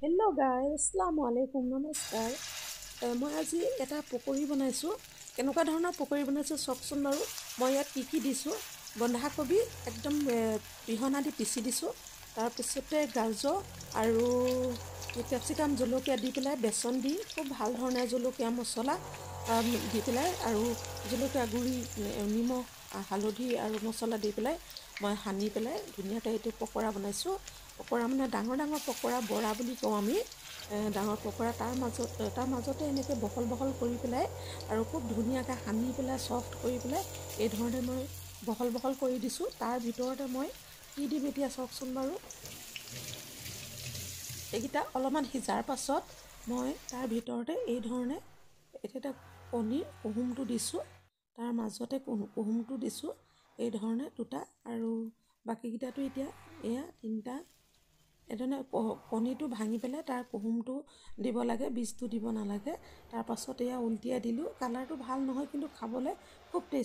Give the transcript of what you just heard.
Hello' guys, আসসালামু আলাইকুম, নমস্কাৰ। মই আজি এটা পকৰি বনাইছোঁ। কেনেকুৱা ধৰণৰ পকৰি বনাইছোঁ চাওকচোন বাৰু। মই ইয়াত কি দিছোঁ, বন্ধাকবি একদম পিহনা দি পিচি দিছোঁ। তাৰপিছতে গাজৰ আৰু কেপচিকাম, জলকীয়া দি পেলাই বেচন দি খুব ভাল ধৰণে জলকীয়া মছলা দি পেলাই আৰু জলকীয়া গুড়ি, নিমখ, হালধি আৰু মছলা দি পেলাই মই সানি পেলাই ধুনীয়াকৈ এইটো পকৰা বনাইছোঁ। পকৰা মানে ডাঙৰ ডাঙৰ পকৰা, বৰা বুলি কওঁ আমি। ডাঙৰ পকৰা তাৰ মাজতে এনেকৈ বহল বহল কৰি পেলাই আৰু খুব ধুনীয়াকৈ সানি পেলাই ছফ্ট কৰি পেলাই এই ধৰণে মই বহল বহল কৰি দিছোঁ। তাৰ ভিতৰতে মই কি দিম এতিয়া চাওকচোন বাৰু। এইকেইটা অলপমান সিজাৰ পাছত মই তাৰ ভিতৰতে এই ধৰণে এটা কণীৰ কুহুমটো দিছোঁ, তাৰ মাজতে কুহুমটো দিছোঁ এই ধৰণে দুটা, আৰু বাকীকেইটাতো এতিয়া এয়া তিনিটা। এইধৰণে কণীটো ভাঙি পেলাই তাৰ কুহুমটো দিব লাগে, বীজটো দিব নালাগে। তাৰপাছত এয়া উলটিয়াই দিলোঁ। কালাৰটো ভাল নহয় কিন্তু খাবলৈ খুব টেষ্টি।